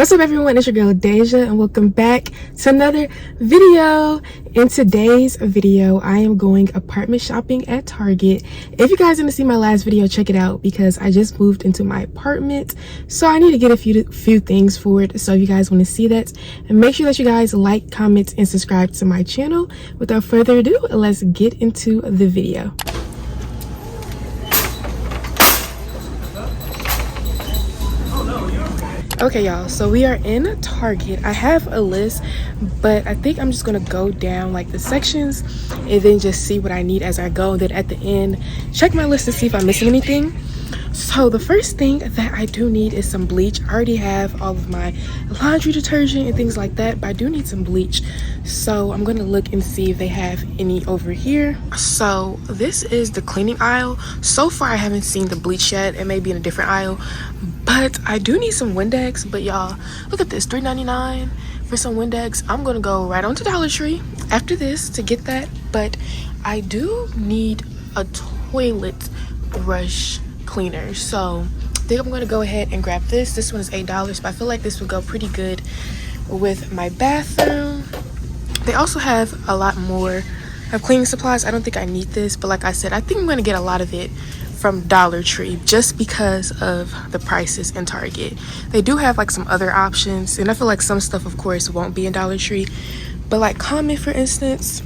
What's up everyone, it's your girl Deja and welcome back to another video. In today's video I am going apartment shopping at Target. If you guys didn't see my last video, check it out because I just moved into my apartment, so I need to get a few things for it. So if you guys want to see that, and make sure that you guys like, comment, and subscribe to my channel. Without further ado, let's get into the video. Okay y'all, so we are in Target. I have a list, but I think I'm just gonna go down like the sections and then just see what I need as I go. Then at the end, check my list to see if I'm missing anything. So the first thing that I do need is some bleach. I already have all of my laundry detergent and things like that, but I do need some bleach. So I'm gonna look and see if they have any over here. So this is the cleaning aisle. So far I haven't seen the bleach yet. It may be in a different aisle, but I do need some Windex. But y'all, look at this, $3.99 for some Windex. I'm gonna go right on to Dollar Tree after this to get that. But I do need a toilet brush cleaner, so I think I'm gonna go ahead and grab this. This one is $8, but I feel like this would go pretty good with my bathroom. They also have a lot more of cleaning supplies. I don't think I need this, but like I said, I think I'm gonna get a lot of it from Dollar Tree just because of the prices in Target. They do have like some other options, and I feel like some stuff of course won't be in Dollar Tree, but like Common for instance,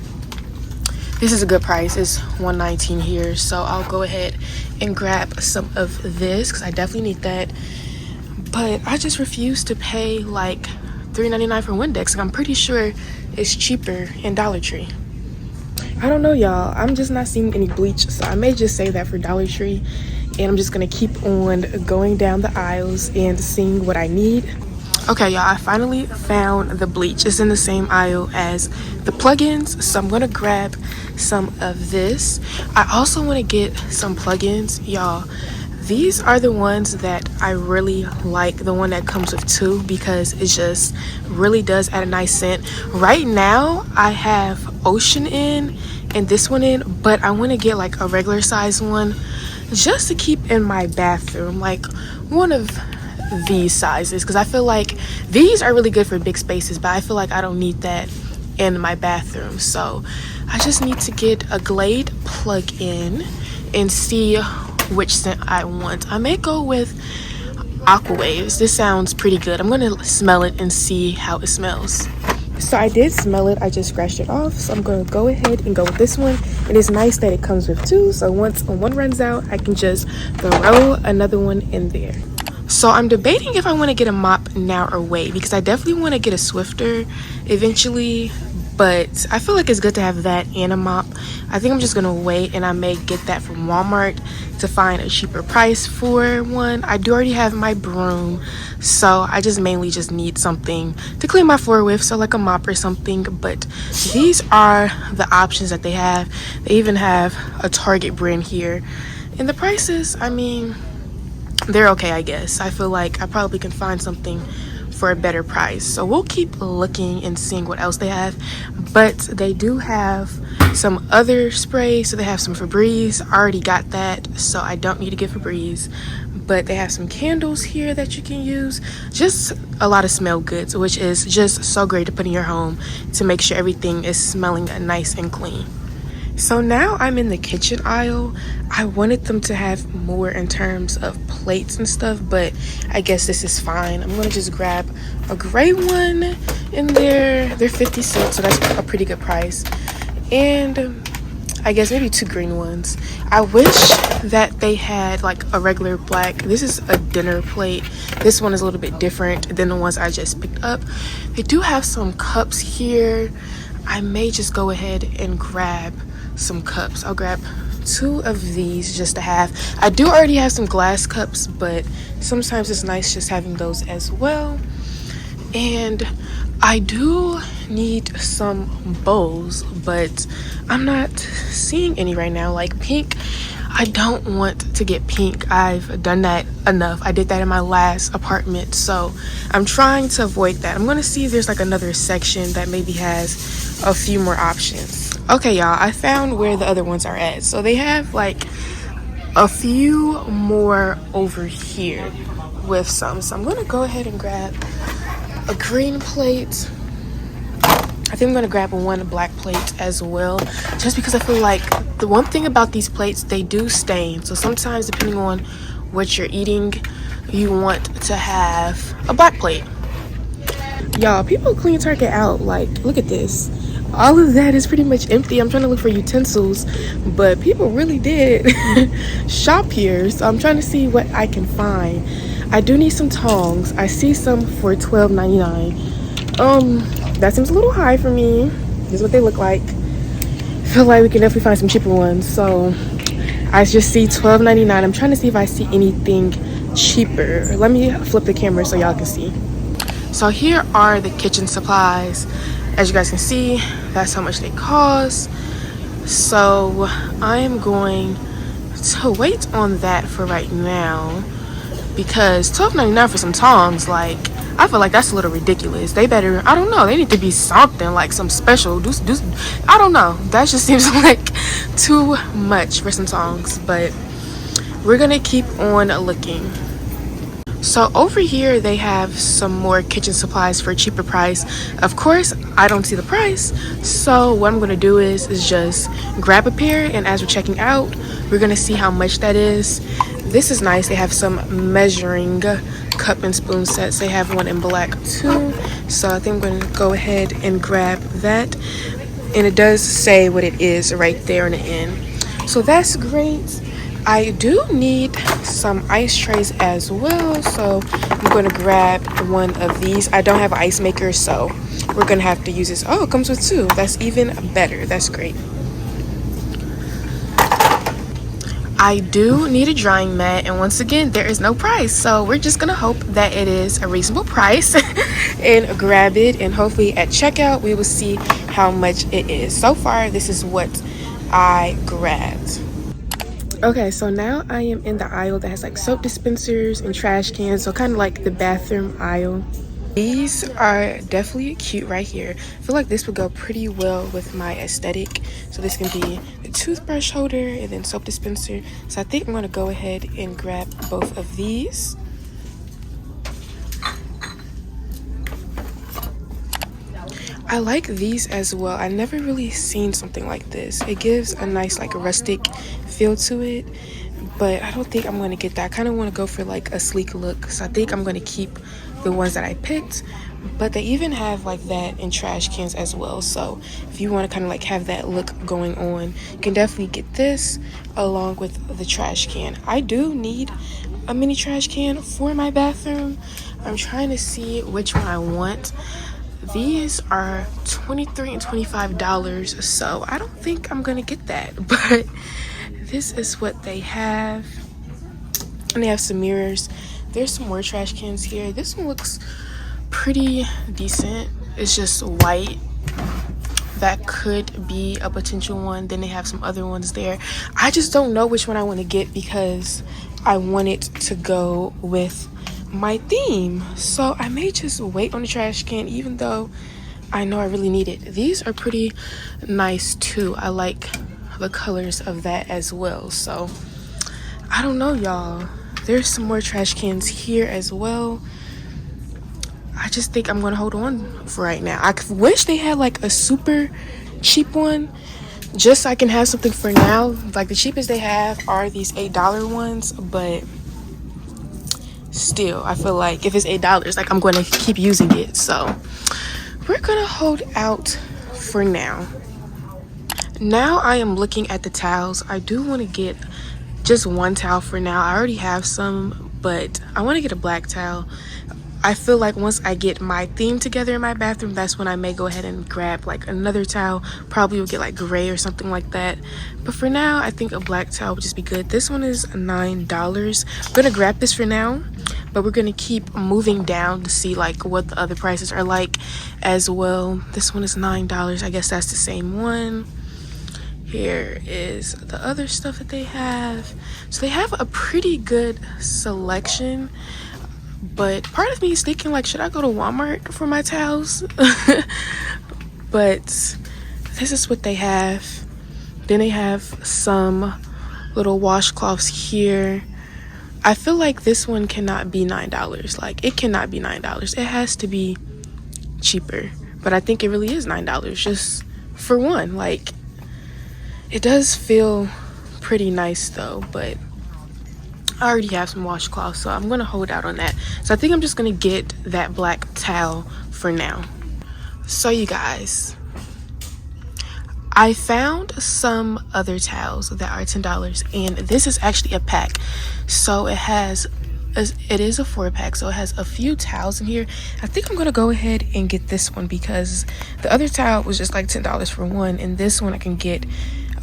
this is a good price. It's $1.19 here, so I'll go ahead and grab some of this because I definitely need that. But I just refuse to pay like $3.99 for Windex. I'm pretty sure it's cheaper in Dollar Tree. I don't know y'all, I'm just not seeing any bleach, so I may just say that for Dollar Tree, and I'm just gonna keep on going down the aisles and seeing what I need. Okay y'all, I finally found the bleach. It's in the same aisle as the plugins, so I'm gonna grab some of this. I also want to get some plugins, y'all. These are the ones that I really like, the one that comes with 2, because it just really does add a nice scent. Right now I have Ocean in and this one in, but I want to get like a regular size one just to keep in my bathroom, like one of these sizes, because I feel like these are really good for big spaces, but I feel like I don't need that in my bathroom. So I just need to get a Glade plug-in and see which scent I want. I may go with Aqua Waves. This sounds pretty good. I'm gonna smell it and see how it smells. So I did smell it, I just scratched it off, so I'm gonna go ahead and go with this one. It is nice that it comes with 2, so once one runs out I can just throw another one in there. So I'm debating if I want to get a mop now or wait, because I definitely want to get a Swiffer eventually, but I feel like it's good to have that and a mop. I think I'm just gonna wait, and I may get that from Walmart to find a cheaper price for one. I do already have my broom, so I just mainly just need something to clean my floor with, so like a mop or something. But these are the options that they have. They even have a Target brand here, and the prices, I mean, they're okay, I guess. I feel like I probably can find something for a better price, so we'll keep looking and seeing what else they have. But they do have some other sprays, so they have some Febreze. I already got that, so I don't need to get Febreze. But they have some candles here that you can use, just a lot of smell goods, which is just so great to put in your home to make sure everything is smelling nice and clean. So now I'm in the kitchen aisle. I wanted them to have more in terms of plates and stuff, but I guess this is fine. I'm gonna just grab a gray one in there. They're 50 cents, so that's a pretty good price. And I guess maybe 2 green ones. I wish that they had like a regular black. This is a dinner plate. This one is a little bit different than the ones I just picked up. They do have some cups here. I may just go ahead and grab some cups. I'll grab 2 of these just to have. I do already have some glass cups, but sometimes it's nice just having those as well. And I do need some bowls, but I'm not seeing any right now. Like pink, I don't want to get pink. I've done that enough. I did that in my last apartment, so I'm trying to avoid that. I'm gonna see if there's like another section that maybe has a few more options. Okay y'all, I found where the other ones are at. So they have like a few more over here with some, so I'm gonna go ahead and grab a green plate. I think I'm gonna grab one black plate as well, just because I feel like the one thing about these plates, they do stain. So sometimes, depending on what you're eating, you want to have a black plate. Y'all, people clean Target out. Like, look at this. All of that is pretty much empty. I'm trying to look for utensils, but people really did shop here. So I'm trying to see what I can find. I do need some tongs. I see some for $12.99. That seems a little high for me. This is what they look like. I feel like we can definitely find some cheaper ones. So I just see $12.99. I'm trying to see if I see anything cheaper. Let me flip the camera so y'all can see. So here are the kitchen supplies. As you guys can see, that's how much they cost. So I am going to wait on that for right now, because $12.99 for some tongs, like, I feel like that's a little ridiculous. They better, I don't know, they need to be something like some special, I don't know. That just seems like too much for some tongs, but we're gonna keep on looking. So over here they have some more kitchen supplies for a cheaper price. Of course, I don't see the price, so what I'm gonna do is just grab a pair, and as we're checking out, we're gonna see how much that is. This is nice. They have some measuring cup and spoon sets. They have one in black too, so I think I'm gonna go ahead and grab that, and it does say what it is right there in the end, so that's great. I do need some ice trays as well, so I'm going to grab one of these. I don't have an ice maker, so we're going to have to use this. Oh, it comes with two. That's even better. That's great. I do need a drying mat, and once again, there is no price, so we're just going to hope that it is a reasonable price and grab it, and hopefully at checkout we will see how much it is. So far, this is what I grabbed. Okay, so now I am in the aisle that has like soap dispensers and trash cans, so kind of like the bathroom aisle. These are definitely cute right here. I feel like this would go pretty well with my aesthetic. So this can be the toothbrush holder and then soap dispenser. So I think I'm going to go ahead and grab both of these. I like these as well. I never really seen something like this. It gives a nice like rustic feel to it, but I don't think I'm going to get that. I kind of want to go for like a sleek look, so I think I'm going to keep the ones that I picked. But they even have like that in trash cans as well, so if you want to kind of like have that look going on, you can definitely get this along with the trash can. I do need a mini trash can for my bathroom. I'm trying to see which one I want. These are $23 and $25, so I don't think I'm gonna get that, but this is what they have. And they have some mirrors. There's some more trash cans here. This one looks pretty decent. It's just white. That could be a potential one. Then they have some other ones there. I just don't know which one I want to get because I want it to go with my theme, so I may just wait on the trash can, even though I know I really need it. These are pretty nice too. I like the colors of that as well, so I don't know, y'all. There's some more trash cans here as well. I just think I'm gonna hold on for right now. I wish they had like a super cheap one, just so I can have something for now. Like the cheapest they have are these $8 ones, but still, I feel like if it's $8, like I'm going to keep using it. So we're gonna hold out for now. Now I am looking at the towels. I do want to get just one towel for now. I already have some, but I want to get a black towel. I feel like once I get my theme together in my bathroom, that's when I may go ahead and grab like another towel. Probably will get like gray or something like that. But for now, I think a black towel would just be good. This one is $9. I'm gonna grab this for now, but we're gonna keep moving down to see like what the other prices are like as well. This one is $9. I guess that's the same one. Here is the other stuff that they have. So they have a pretty good selection. But part of me is thinking like, should I go to Walmart for my towels? But this is what they have. Then they have some little washcloths here. I feel like this one cannot be $9. Like, it cannot be $9. It has to be cheaper, but I think it really is $9 just for one. Like, it does feel pretty nice though, but I already have some washcloths, so I'm gonna hold out on that. So I think I'm just gonna get that black towel for now. So you guys, I found some other towels that are $10, and this is actually a pack. So it is a 4-pack, so it has a few towels in here. I think I'm gonna go ahead and get this one because the other towel was just like $10 for one, and this one I can get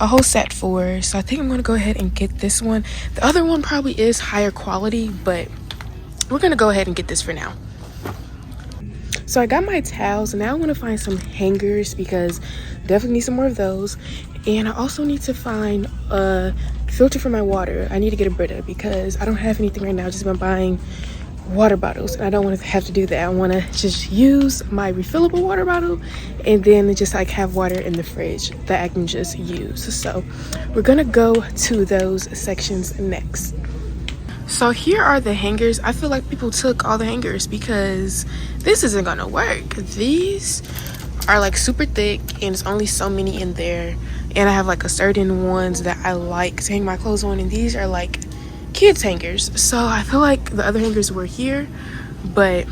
a whole set for. So I think I'm gonna go ahead and get this one. The other one probably is higher quality, but we're gonna go ahead and get this for now. So I got my towels, and now I want to find some hangers because definitely need some more of those. And I also need to find a filter for my water. I need to get a Brita because I don't have anything right now. I've just been buying water bottles, and I don't want to have to do that. I want to just use my refillable water bottle and then just like have water in the fridge that I can just use. So we're gonna go to those sections next. So here are the hangers. I feel like people took all the hangers because this isn't gonna work. These are like super thick and it's only so many in there, and I have like a certain ones that I like to hang my clothes on, and these are like kids hangers. So I feel like the other hangers were here, but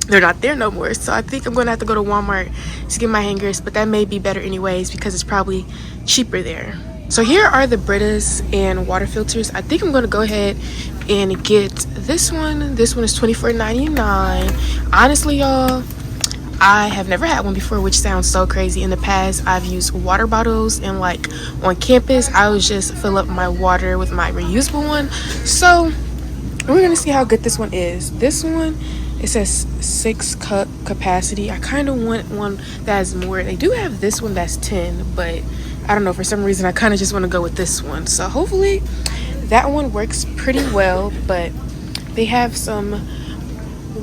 they're not there no more. So I think I'm gonna have to go to Walmart to get my hangers, but that may be better anyways because it's probably cheaper there. So here are the Britas and water filters. I think I'm gonna go ahead and get this one. This one is $24.99. Honestly, y'all, I have never had one before, which sounds so crazy. In the past, I've used water bottles, and like on campus, I would just fill up my water with my reusable one. So we're gonna see how good this one is. This one, it says 6-cup capacity. I kind of want one that has more. They do have this one that's 10, but I don't know, for some reason I kind of just want to go with this one. So hopefully that one works pretty well. But they have some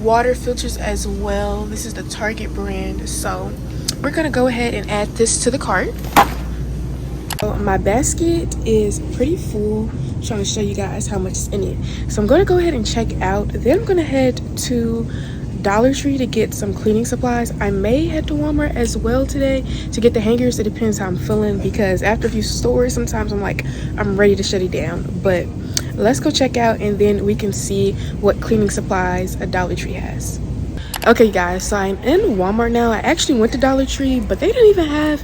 water filters as well. This is the Target brand, so we're gonna go ahead and add this to the cart. So my basket is pretty full. I'm trying to show you guys how much is in it. So I'm gonna go ahead and check out. Then I'm gonna head to Dollar Tree to get some cleaning supplies. I may head to Walmart as well today to get the hangers. It depends how I'm feeling, because after a few stores, sometimes I'm like, I'm ready to shut it down. But let's go check out, and then we can see what cleaning supplies a Dollar Tree has. Okay guys, so I'm in Walmart now. I actually went to Dollar Tree, but they didn't even have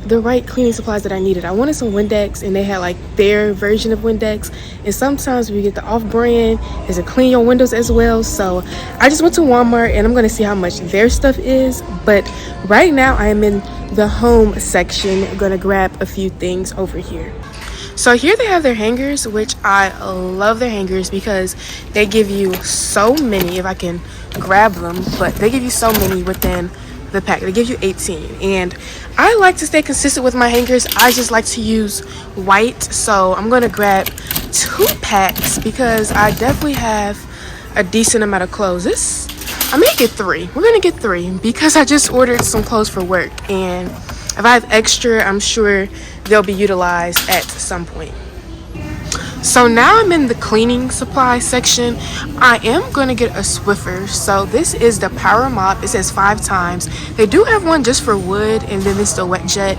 the right cleaning supplies that I needed. I wanted some Windex, and they had like their version of Windex, and sometimes we get the off-brand is to clean your windows as well. So I just went to Walmart, and I'm gonna see how much their stuff is. But right now I am in the home section. I'm gonna grab a few things over here. So here they have their hangers, which I love their hangers because they give you so many, if I can grab them, but they give you so many within the pack. They give you 18, and I like to stay consistent with my hangers. I just like to use white, so I'm gonna grab 2 packs because I definitely have a decent amount of clothes. I may get 3. We're gonna get 3 because I just ordered some clothes for work, and if I have extra, I'm sure they'll be utilized at some point. So now I'm in the cleaning supply section. I am going to get a Swiffer. So this is the Power Mop. It says 5 times. They do have one just for wood, and then it's the Wet Jet.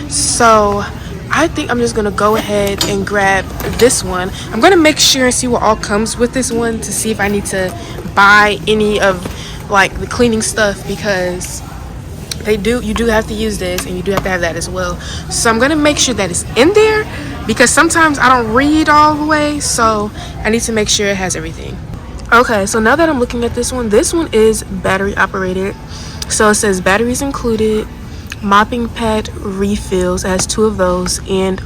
So I think I'm just going to go ahead and grab this one. I'm going to make sure and see what all comes with this one to see if I need to buy any of like the cleaning stuff, because you do have to use this, and you do have to have that as well. So I'm gonna make sure that it's in there, because sometimes I don't read all the way, so I need to make sure it has everything. Okay, so now that I'm looking at this one is battery operated. So it says batteries included, mopping pad refills. It has 2 of those, and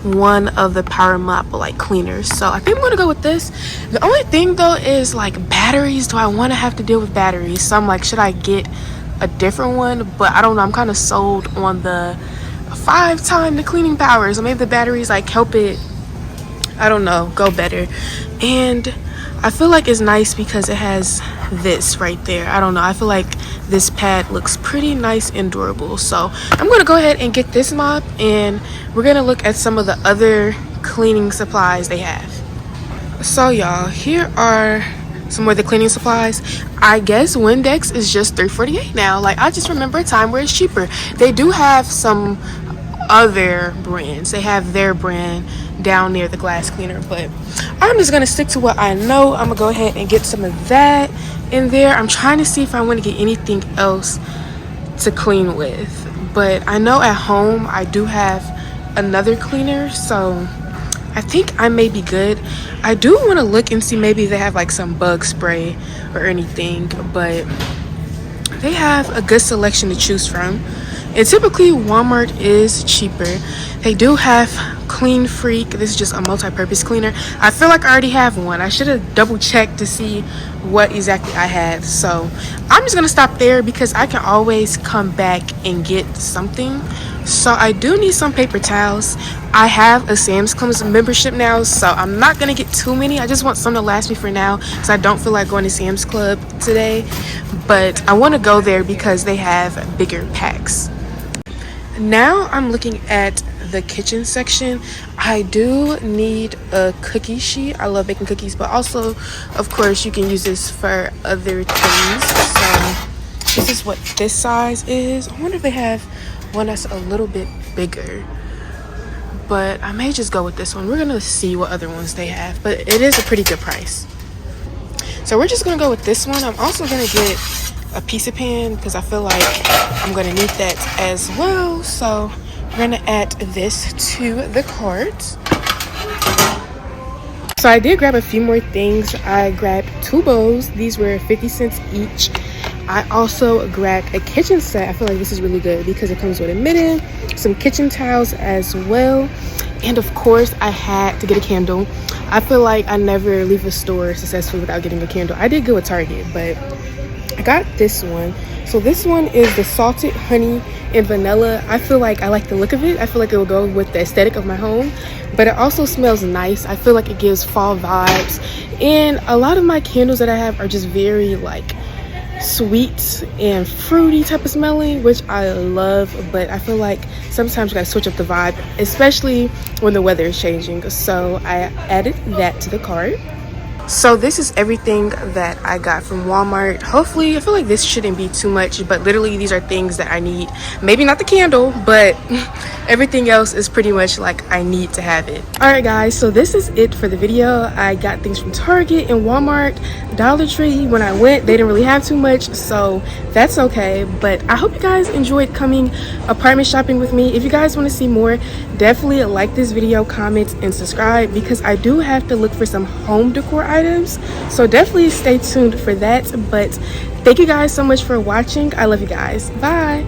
1 of the Power Mop like cleaners. So I think I'm gonna go with this. The only thing though is like batteries. Do I want to have to deal with batteries? So I'm like, should I get a different one? But I don't know, I'm kind of sold on the 5 times the cleaning power, so maybe the batteries like help it, I don't know, go better. And I feel like it's nice because it has this right there. I don't know, I feel like this pad looks pretty nice and durable. So I'm gonna go ahead and get this mop, and we're gonna look at some of the other cleaning supplies they have. So y'all, here are some more of the cleaning supplies. I guess Windex is just $3.48 now. Like, I just remember a time where it's cheaper. They do have some other brands. They have their brand down near the glass cleaner, but I'm just gonna stick to what I know. I'm gonna go ahead and get some of that in there. I'm trying to see if I want to get anything else to clean with, but I know at home I do have another cleaner, so I think I may be good. I do want to look and see maybe they have like some bug spray or anything, but they have a good selection to choose from. And typically Walmart is cheaper. They do have Clean Freak. This is just a multi-purpose cleaner. I feel like I already have one. I should have double checked to see what exactly I have. So I'm just gonna stop there because I can always come back and get something. So I do need some paper towels. I have a Sam's Club membership now, so I'm not gonna get too many. I just want some to last me for now because I don't feel like going to Sam's Club today, but I want to go there because they have bigger packs. Now I'm looking at the kitchen section. I do need a cookie sheet. I love baking cookies, but also, of course, you can use this for other things. So this is what this size is. I wonder if they have one that's a little bit bigger, but I may just go with this one. We're gonna see what other ones they have, but it is a pretty good price. So we're just gonna go with this one. I'm also gonna get a pizza pan because I feel like I'm gonna need that as well. So we're gonna add this to the cart. So I did grab a few more things. I grabbed 2 bowls. These were 50 cents each. I also grabbed a kitchen set. I feel like this is really good because it comes with a mitten, some kitchen towels as well, and of course I had to get a candle. I feel like I never leave a store successfully without getting a candle. I did go with Target, but I got this one. So this one is the salted honey and vanilla. I feel like I like the look of it. I feel like it will go with the aesthetic of my home, but it also smells nice. I feel like it gives fall vibes, and a lot of my candles that I have are just very like sweet and fruity type of smelling, which I love, but I feel like sometimes you gotta switch up the vibe, especially when the weather is changing. So I added that to the cart. So this is everything that I got from Walmart. Hopefully, I feel like this shouldn't be too much, but literally these are things that I need. Maybe not the candle, but everything else is pretty much like I need to have it. Alright guys, so this is it for the video. I got things from Target and Walmart. Dollar Tree, when I went, they didn't really have too much, so that's okay. But I hope you guys enjoyed coming apartment shopping with me. If you guys want to see more, definitely like this video, comment, and subscribe because I do have to look for some home decor items. So definitely stay tuned for that. But thank you guys so much for watching. I love you guys. Bye.